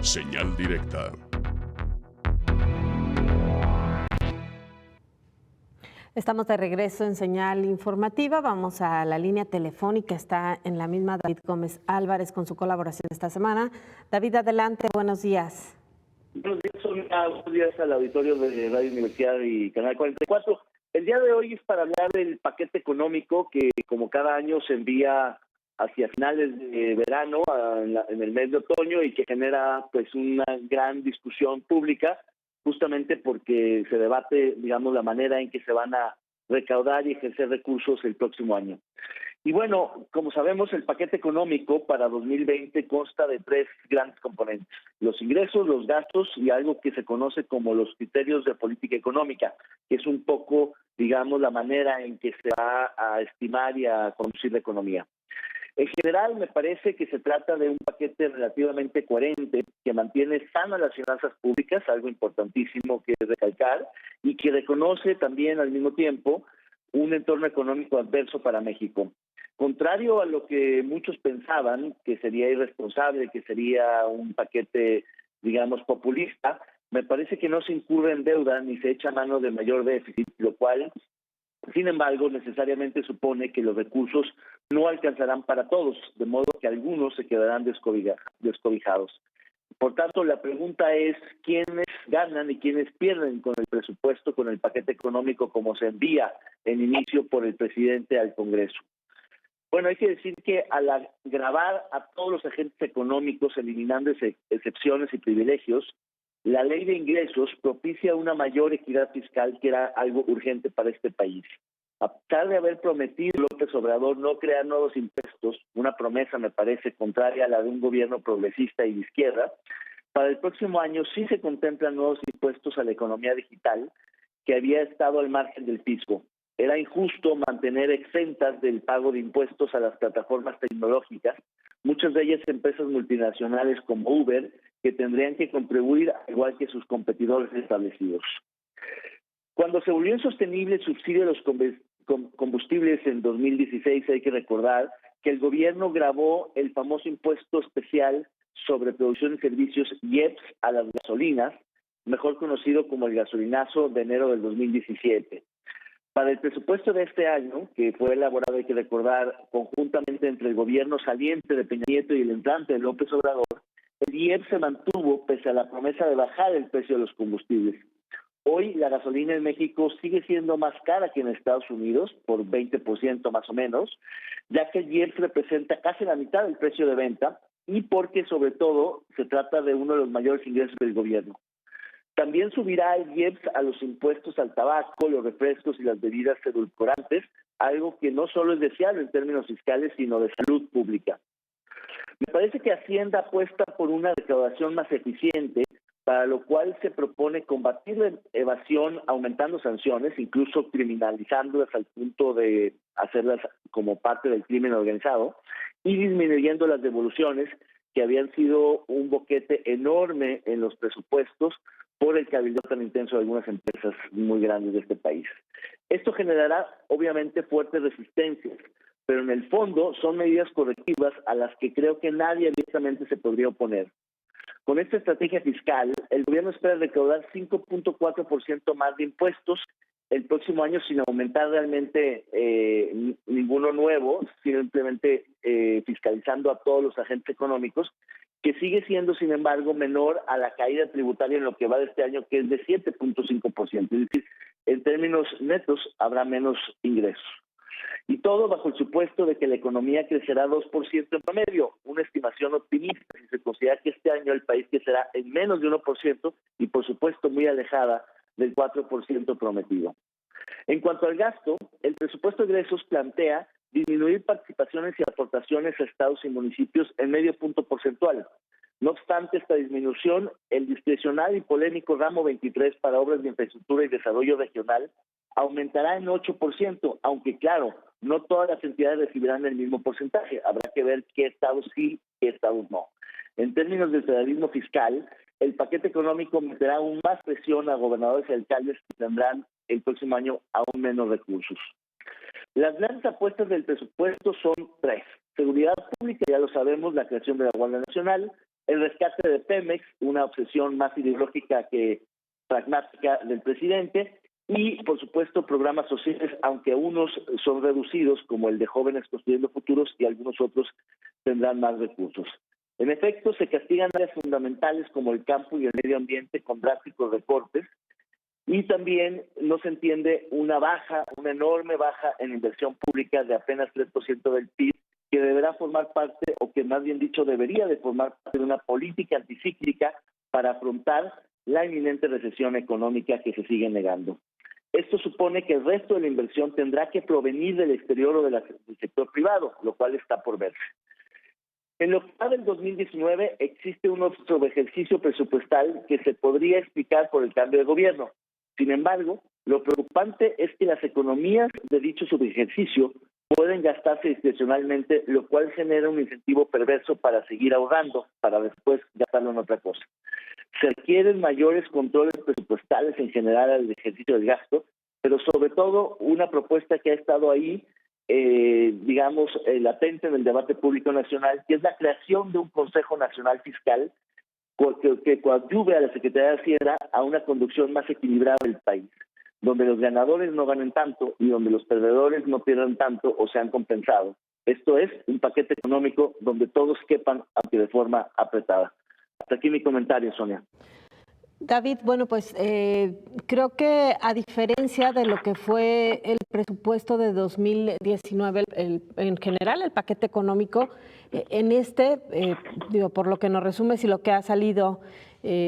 Señal directa. Estamos de regreso en Señal Informativa. Vamos a la línea telefónica. Está en la misma David Gómez Álvarez con su colaboración esta semana. David, adelante. Buenos días. Buenos días, Sonia. Buenos días al auditorio de Radio Universidad y Canal 44. El día de hoy es para hablar del paquete económico que, como cada año, se envía hacia finales de verano, en el mes de otoño, y que genera pues una gran discusión pública, justamente porque se debate, digamos, la manera en que se van a recaudar y ejercer recursos el próximo año. Y bueno, como sabemos, el paquete económico para 2020 consta de tres grandes componentes: los ingresos, los gastos y algo que se conoce como los criterios de política económica, que es un poco, digamos, la manera en que se va a estimar y a conducir la economía. En general, me parece que se trata de un paquete relativamente coherente que mantiene sanas las finanzas públicas, algo importantísimo que recalcar, y que reconoce también al mismo tiempo un entorno económico adverso para México. Contrario a lo que muchos pensaban, que sería irresponsable, que sería un paquete, digamos, populista, me parece que no se incurre en deuda ni se echa mano de mayor déficit, lo cual, sin embargo, necesariamente supone que los recursos no alcanzarán para todos, de modo que algunos se quedarán descobijados. Por tanto, la pregunta es quiénes ganan y quiénes pierden con el presupuesto, con el paquete económico como se envía en inicio por el presidente al Congreso. Bueno, hay que decir que al gravar a todos los agentes económicos, eliminando excepciones y privilegios, la ley de ingresos propicia una mayor equidad fiscal, que era algo urgente para este país. A pesar de haber prometido López Obrador no crear nuevos impuestos, una promesa me parece contraria a la de un gobierno progresista y de izquierda, para el próximo año sí se contemplan nuevos impuestos a la economía digital que había estado al margen del fisco. Era injusto mantener exentas del pago de impuestos a las plataformas tecnológicas, muchas de ellas empresas multinacionales como Uber, que tendrían que contribuir igual que sus competidores establecidos. Cuando se volvió insostenible el subsidio de los combustibles en 2016, hay que recordar que el gobierno gravó el famoso impuesto especial sobre producción y servicios IEPS a las gasolinas, mejor conocido como el gasolinazo de enero del 2017. Para el presupuesto de este año, que fue elaborado, hay que recordar, conjuntamente entre el gobierno saliente de Peña Nieto y el entrante de López Obrador, el IEPS se mantuvo pese a la promesa de bajar el precio de los combustibles. Hoy la gasolina en México sigue siendo más cara que en Estados Unidos, por 20% más o menos, ya que el IEPS representa casi la mitad del precio de venta y porque sobre todo se trata de uno de los mayores ingresos del gobierno. También subirá el IEPS a los impuestos al tabaco, los refrescos y las bebidas edulcorantes, algo que no solo es deseable en términos fiscales, sino de salud pública. Me parece que Hacienda apuesta por una recaudación más eficiente, para lo cual se propone combatir la evasión aumentando sanciones, incluso criminalizándolas al punto de hacerlas como parte del crimen organizado, y disminuyendo las devoluciones, que habían sido un boquete enorme en los presupuestos por el cabildeo tan intenso de algunas empresas muy grandes de este país. Esto generará, obviamente, fuertes resistencias, pero en el fondo son medidas correctivas a las que creo que nadie abiertamente se podría oponer. Con esta estrategia fiscal, el gobierno espera recaudar 5.4% más de impuestos el próximo año sin aumentar realmente ninguno nuevo, simplemente fiscalizando a todos los agentes económicos, que sigue siendo, sin embargo, menor a la caída tributaria en lo que va de este año, que es de 7.5%. Es decir, en términos netos habrá menos ingresos. Y todo bajo el supuesto de que la economía crecerá 2% en promedio, una estimación optimista si se considera que este año el país crecerá en menos de 1% y, por supuesto, muy alejada del 4% prometido. En cuanto al gasto, el presupuesto de egresos plantea disminuir participaciones y aportaciones a estados y municipios en medio punto porcentual. No obstante esta disminución, el discrecional y polémico ramo 23 para obras de infraestructura y desarrollo regional aumentará en 8%, aunque claro, no todas las entidades recibirán el mismo porcentaje. Habrá que ver qué estados sí, qué estados no. En términos del federalismo fiscal, el paquete económico meterá aún más presión a gobernadores y alcaldes que tendrán el próximo año aún menos recursos. Las grandes apuestas del presupuesto son tres: seguridad pública, ya lo sabemos, la creación de la Guardia Nacional; el rescate de Pemex, una obsesión más ideológica que pragmática del presidente, y por supuesto programas sociales, aunque unos son reducidos, como el de Jóvenes Construyendo Futuros, y algunos otros tendrán más recursos. En efecto, se castigan áreas fundamentales como el campo y el medio ambiente con drásticos recortes, y también no se entiende una enorme baja en inversión pública de apenas 3% del PIB, que deberá formar parte, o que más bien dicho debería de formar parte de una política anticíclica para afrontar la inminente recesión económica que se sigue negando. Esto supone que el resto de la inversión tendrá que provenir del exterior o del sector privado, lo cual está por verse. En lo que va del 2019 existe un sobreejercicio presupuestal que se podría explicar por el cambio de gobierno. Sin embargo, lo preocupante es que las economías de dicho subejercicio pueden gastarse discrecionalmente, lo cual genera un incentivo perverso para seguir ahorrando, para después gastarlo en otra cosa. Se requieren mayores controles presupuestales en general al ejercicio del gasto, pero sobre todo una propuesta que ha estado ahí, latente en el debate público nacional, que es la creación de un Consejo Nacional Fiscal que coadyuve a la Secretaría de Hacienda a una conducción más equilibrada del país, donde los ganadores no ganen tanto y donde los perdedores no pierdan tanto o sean compensados. Esto es un paquete económico donde todos quepan, aunque de forma apretada. Hasta aquí mi comentario, Sonia. David, bueno, pues creo que a diferencia de lo que fue el presupuesto de 2019, en general el paquete económico, por lo que nos resumes y lo que ha salido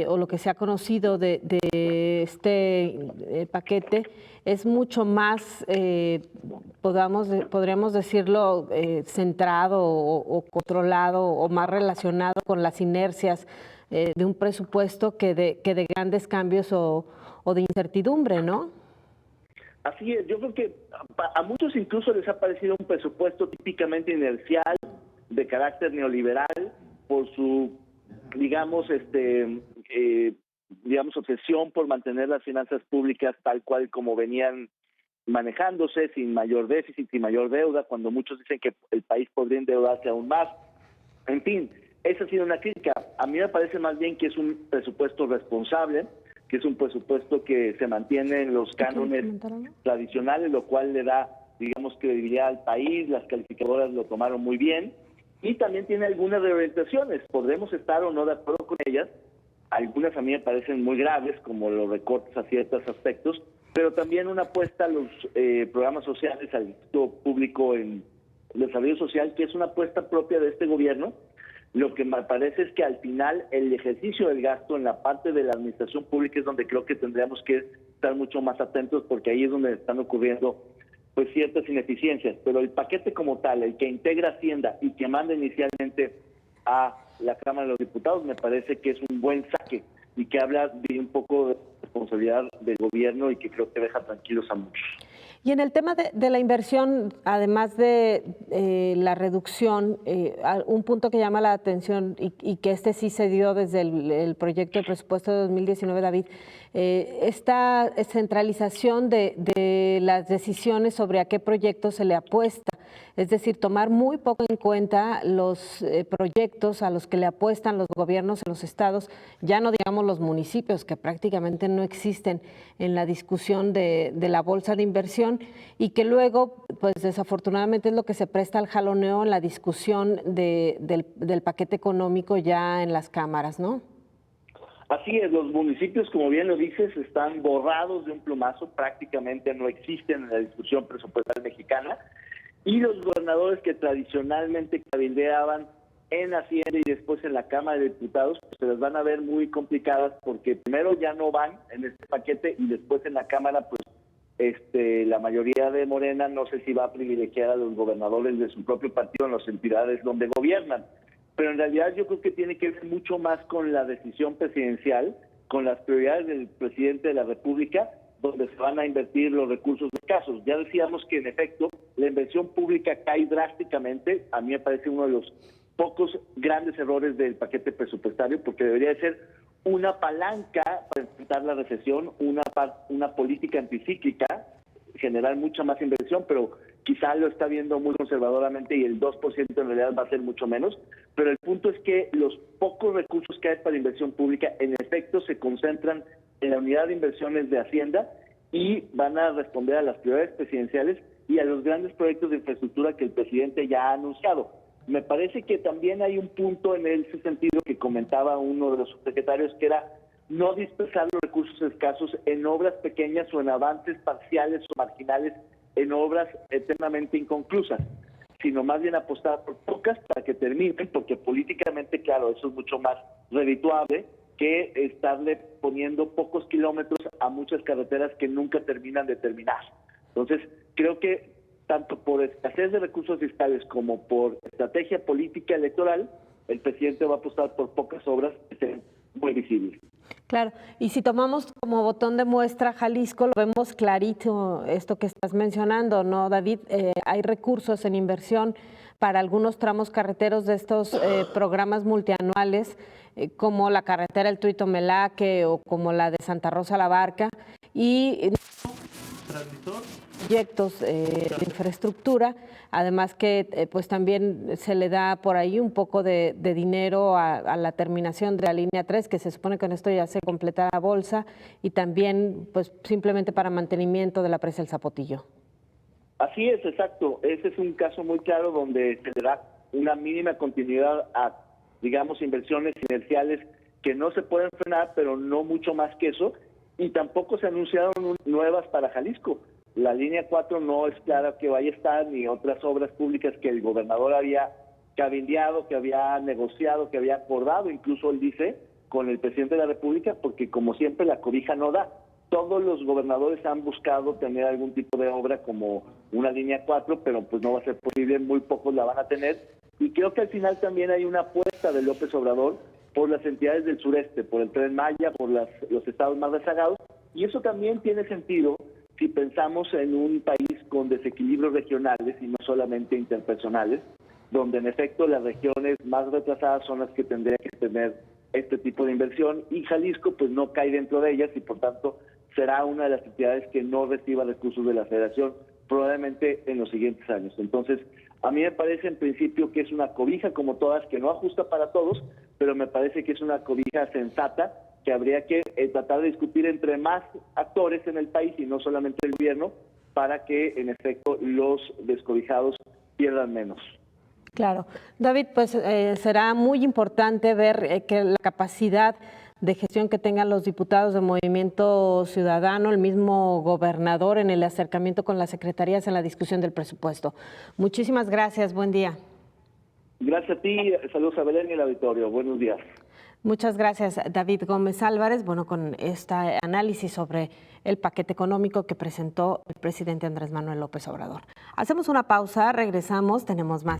o lo que se ha conocido de este paquete, es mucho más, podríamos decirlo, centrado o controlado o más relacionado con las inercias de un presupuesto que de grandes cambios o de incertidumbre, ¿no? Así es, yo creo que a muchos incluso les ha parecido un presupuesto típicamente inercial, de carácter neoliberal, por su, obsesión por mantener las finanzas públicas tal cual como venían manejándose, sin mayor déficit, sin mayor deuda, cuando muchos dicen que el país podría endeudarse aún más. En fin, esa ha sido una crítica. A mí me parece más bien que es un presupuesto responsable, que es un presupuesto que se mantiene en los cánones tradicionales, lo cual le da, credibilidad al país. Las calificadoras lo tomaron muy bien y también tiene algunas reorientaciones. Podremos estar o no de acuerdo con ellas. Algunas a mí me parecen muy graves, como los recortes a ciertos aspectos, pero también una apuesta a los programas sociales, al Instituto Público en Desarrollo Social, que es una apuesta propia de este gobierno. Lo que me parece es que al final el ejercicio del gasto en la parte de la administración pública es donde creo que tendríamos que estar mucho más atentos, porque ahí es donde están ocurriendo pues ciertas ineficiencias. Pero el paquete como tal, el que integra Hacienda y que manda inicialmente a la Cámara de los Diputados, me parece que es un buen saque y que habla de un poco de responsabilidad del gobierno y que creo que deja tranquilos a muchos. Y en el tema de la inversión, además de la reducción, un punto que llama la atención y que sí se dio desde el proyecto de presupuesto de 2019, David, esta centralización de las decisiones sobre a qué proyecto se le apuesta. Es decir, tomar muy poco en cuenta los proyectos a los que le apuestan los gobiernos en los estados, ya no digamos los municipios, que prácticamente no existen en la discusión de la bolsa de inversión, y que luego, pues desafortunadamente es lo que se presta al jaloneo en la discusión del paquete económico ya en las cámaras, ¿no? Así es, los municipios, como bien lo dices, están borrados de un plumazo, prácticamente no existen en la discusión presupuestal mexicana, y los gobernadores que tradicionalmente cabildeaban en Hacienda y después en la Cámara de Diputados, pues se les van a ver muy complicadas, porque primero ya no van en este paquete y después en la Cámara, pues la mayoría de Morena no sé si va a privilegiar a los gobernadores de su propio partido en las entidades donde gobiernan. Pero en realidad yo creo que tiene que ver mucho más con la decisión presidencial, con las prioridades del presidente de la República, donde se van a invertir los recursos escasos. Ya decíamos que en efecto la inversión pública cae drásticamente. A mí me parece uno de los pocos grandes errores del paquete presupuestario, porque debería de ser una palanca para enfrentar la recesión, una política anticíclica, generar mucha más inversión, pero quizá lo está viendo muy conservadoramente y el 2% en realidad va a ser mucho menos, pero el punto es que los pocos recursos que hay para inversión pública en efecto se concentran en la unidad de inversiones de Hacienda y van a responder a las prioridades presidenciales y a los grandes proyectos de infraestructura que el presidente ya ha anunciado. Me parece que también hay un punto en ese sentido que comentaba uno de los subsecretarios, que era no dispersar los recursos escasos en obras pequeñas o en avances parciales o marginales en obras eternamente inconclusas, sino más bien apostar por pocas para que terminen, porque políticamente, claro, eso es mucho más redituable que estarle poniendo pocos kilómetros a muchas carreteras que nunca terminan de terminar. Entonces, creo que tanto por escasez de recursos fiscales como por estrategia política electoral, el presidente va a apostar por pocas obras que sean muy visibles. Claro, y si tomamos como botón de muestra Jalisco, lo vemos clarito esto que estás mencionando, ¿no, David? Hay recursos en inversión para algunos tramos carreteros de estos programas multianuales, como la carretera El Tuito-Melaque o como la de Santa Rosa La Barca, y proyectos de infraestructura, además que pues también se le da por ahí un poco de dinero a la terminación de la línea 3, que se supone que con esto ya se completa la bolsa, y también pues simplemente para mantenimiento de la presa El Zapotillo. Así es, exacto. Ese es un caso muy claro donde se le da una mínima continuidad a, digamos, inversiones inerciales que no se pueden frenar, pero no mucho más que eso, y tampoco se anunciaron nuevas para Jalisco. La línea 4 no es clara que vaya a estar, ni otras obras públicas que el gobernador había cabildeado, que había negociado, que había acordado, incluso él dice, con el presidente de la República, porque como siempre la cobija no da. Todos los gobernadores han buscado tener algún tipo de obra como una línea 4, pero pues no va a ser posible, muy pocos la van a tener. Y creo que al final también hay una apuesta de López Obrador por las entidades del sureste, por el Tren Maya, por los estados más rezagados, y eso también tiene sentido si pensamos en un país con desequilibrios regionales y no solamente interpersonales, donde en efecto las regiones más retrasadas son las que tendrían que tener este tipo de inversión, y Jalisco pues no cae dentro de ellas y por tanto será una de las entidades que no reciba recursos de la Federación probablemente en los siguientes años. Entonces, a mí me parece en principio que es una cobija como todas, que no ajusta para todos, pero me parece que es una cobija sensata que habría que tratar de discutir entre más actores en el país y no solamente el gobierno, para que en efecto los descobijados pierdan menos. Claro. David, pues será muy importante ver que la capacidad de gestión que tengan los diputados de Movimiento Ciudadano, el mismo gobernador en el acercamiento con las secretarías en la discusión del presupuesto. Muchísimas gracias, buen día. Gracias a ti, saludos a Belén y al auditorio, buenos días. Muchas gracias, David Gómez Álvarez. Bueno, con este análisis sobre el paquete económico que presentó el presidente Andrés Manuel López Obrador. Hacemos una pausa, regresamos, tenemos más.